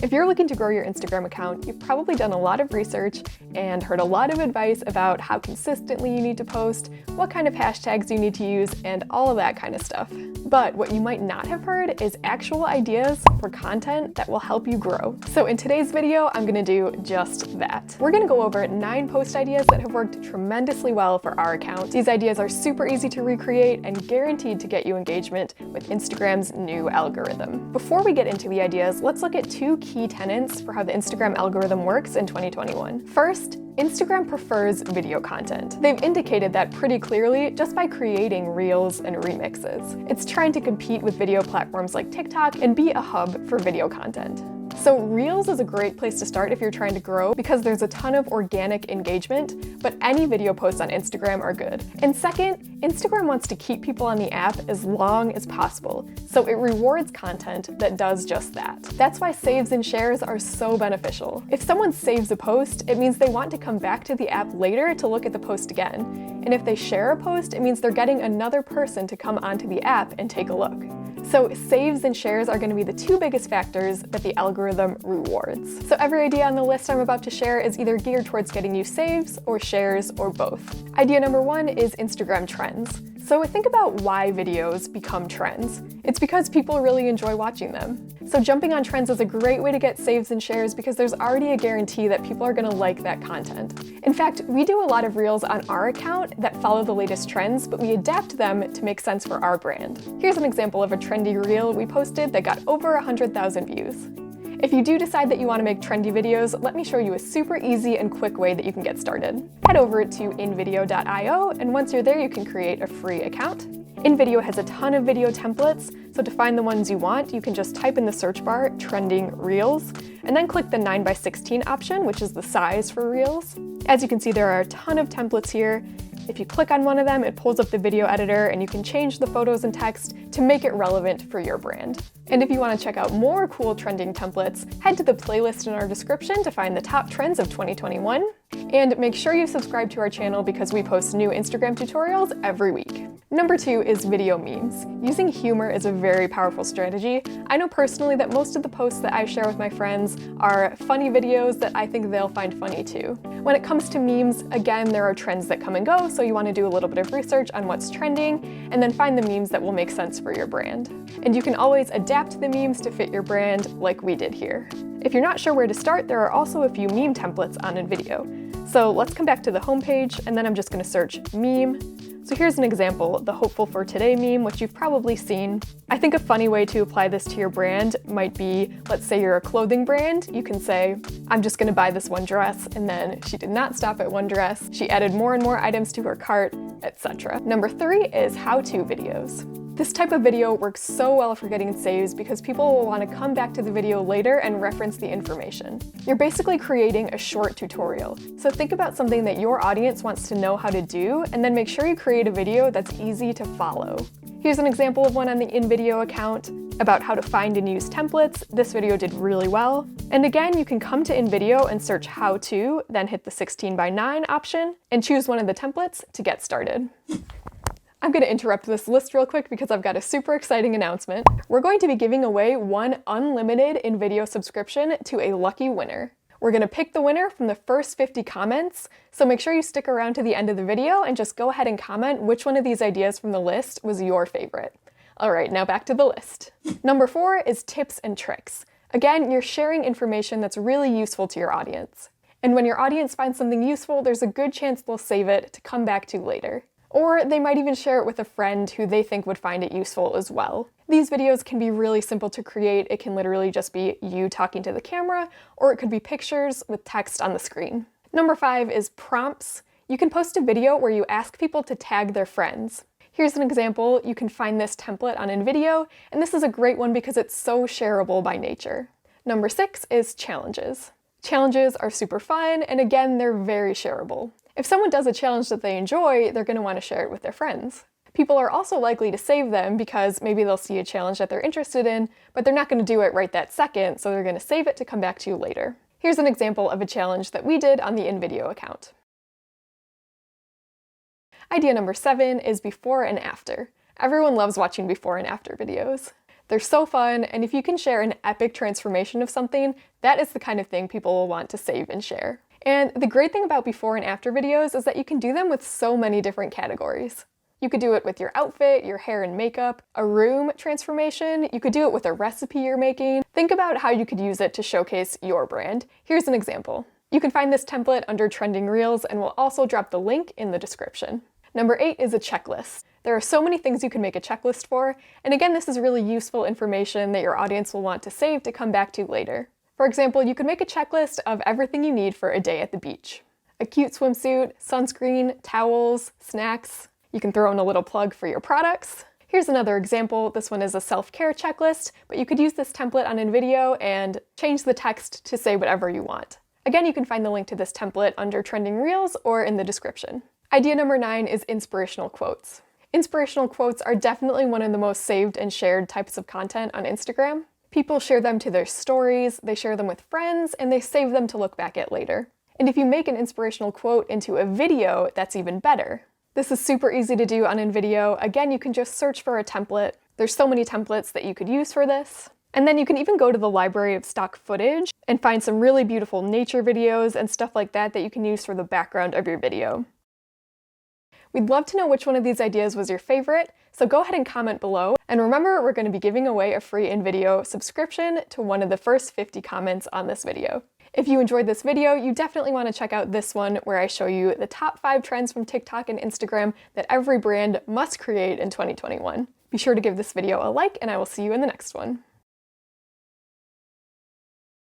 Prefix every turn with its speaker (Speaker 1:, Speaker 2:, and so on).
Speaker 1: If you're looking to grow your Instagram account, you've probably done a lot of research and heard a lot of advice about how consistently you need to post, what kind of hashtags you need to use, and all of that kind of stuff. But what you might not have heard is actual ideas for content that will help you grow. So in today's video, I'm gonna do just that. We're gonna go over 9 post ideas that have worked tremendously well for our account. These ideas are super easy to recreate and guaranteed to get you engagement with Instagram's new algorithm. Before we get into the ideas, let's look at 2 key tenets for how the Instagram algorithm works in 2021. First, Instagram prefers video content. They've indicated that pretty clearly just by creating reels and remixes. It's trying to compete with video platforms like TikTok and be a hub for video content. So Reels is a great place to start if you're trying to grow because there's a ton of organic engagement, but any video posts on Instagram are good. And second, Instagram wants to keep people on the app as long as possible, so it rewards content that does just that. That's why saves and shares are so beneficial. If someone saves a post, it means they want to come back to the app later to look at the post again. And if they share a post, it means they're getting another person to come onto the app and take a look. So saves and shares are going to be the 2 biggest factors that the algorithm rewards. So every idea on the list I'm about to share is either geared towards getting you saves or shares or both. Idea number 1 is Instagram trends. So think about why videos become trends. It's because people really enjoy watching them. So jumping on trends is a great way to get saves and shares because there's already a guarantee that people are gonna like that content. In fact, we do a lot of reels on our account that follow the latest trends, but we adapt them to make sense for our brand. Here's an example of a trendy reel we posted that got over 100,000 views. If you do decide that you want to make trendy videos, let me show you a super easy and quick way that you can get started. Head over to InVideo.io, and once you're there, you can create a free account. InVideo has a ton of video templates, so to find the ones you want, you can just type in the search bar, trending reels, and then click the 9:16 option, which is the size for reels. As you can see, there are a ton of templates here. If you click on one of them, it pulls up the video editor and you can change the photos and text to make it relevant for your brand. And if you want to check out more cool trending templates, head to the playlist in our description to find the top trends of 2021. And make sure you subscribe to our channel because we post new Instagram tutorials every week. Number 2 is video memes. Using humor is a very powerful strategy. I know personally that most of the posts that I share with my friends are funny videos that I think they'll find funny too. When it comes to memes, again, there are trends that come and go, so you want to do a little bit of research on what's trending and then find the memes that will make sense for your brand. And you can always adapt the memes to fit your brand like we did here. If you're not sure where to start, there are also a few meme templates on InVideo. So let's come back to the homepage, and then I'm just going to search meme. So here's an example, the Hopeful for Today meme, which you've probably seen. I think a funny way to apply this to your brand might be, let's say you're a clothing brand, you can say, I'm just gonna buy this one dress, and then she did not stop at one dress. She added more and more items to her cart, etc. Number 3 is how-to videos. This type of video works so well for getting saves because people will want to come back to the video later and reference the information. You're basically creating a short tutorial. So think about something that your audience wants to know how to do, and then make sure you create a video that's easy to follow. Here's an example of one on the InVideo account about how to find and use templates. This video did really well. And again, you can come to InVideo and search how to, then hit the 16:9 option and choose one of the templates to get started. I'm going to interrupt this list real quick because I've got a super exciting announcement. We're going to be giving away one unlimited InVideo subscription to a lucky winner. We're going to pick the winner from the first 50 comments, so make sure you stick around to the end of the video and just go ahead and comment which one of these ideas from the list was your favorite. All right, now back to the list. Number 4 is tips and tricks. Again, you're sharing information that's really useful to your audience. And when your audience finds something useful, there's a good chance they'll save it to come back to later. Or they might even share it with a friend who they think would find it useful as well. These videos can be really simple to create. It can literally just be you talking to the camera, or it could be pictures with text on the screen. Number 5 is prompts. You can post a video where you ask people to tag their friends. Here's an example. You can find this template on InVideo, and this is a great one because it's so shareable by nature. Number 6 is challenges. Challenges are super fun, and again, they're very shareable. If someone does a challenge that they enjoy, they're going to want to share it with their friends. People are also likely to save them because maybe they'll see a challenge that they're interested in, but they're not going to do it right that second, so they're going to save it to come back to later. Here's an example of a challenge that we did on the InVideo account. Idea number 7 is before and after. Everyone loves watching before and after videos. They're so fun, and if you can share an epic transformation of something, that is the kind of thing people will want to save and share. And the great thing about before and after videos is that you can do them with so many different categories. You could do it with your outfit, your hair and makeup, a room transformation. You could do it with a recipe you're making. Think about how you could use it to showcase your brand. Here's an example. You can find this template under Trending Reels, and we'll also drop the link in the description. Number 8 is a checklist. There are so many things you can make a checklist for, and again, this is really useful information that your audience will want to save to come back to later. For example, you could make a checklist of everything you need for a day at the beach. A cute swimsuit, sunscreen, towels, snacks. You can throw in a little plug for your products. Here's another example. This one is a self-care checklist, but you could use this template on InVideo and change the text to say whatever you want. Again, you can find the link to this template under Trending Reels or in the description. Idea number 9 is inspirational quotes. Inspirational quotes are definitely one of the most saved and shared types of content on Instagram. People share them to their stories, they share them with friends, and they save them to look back at later. And if you make an inspirational quote into a video, that's even better. This is super easy to do on InVideo. Again, you can just search for a template. There's so many templates that you could use for this. And then you can even go to the library of stock footage and find some really beautiful nature videos and stuff like that that you can use for the background of your video. We'd love to know which one of these ideas was your favorite, so go ahead and comment below. And remember, we're going to be giving away a free InVideo subscription to one of the first 50 comments on this video. If you enjoyed this video, you definitely want to check out this one where I show you the top 5 trends from TikTok and Instagram that every brand must create in 2021. Be sure to give this video a like, and I will see you in the next one.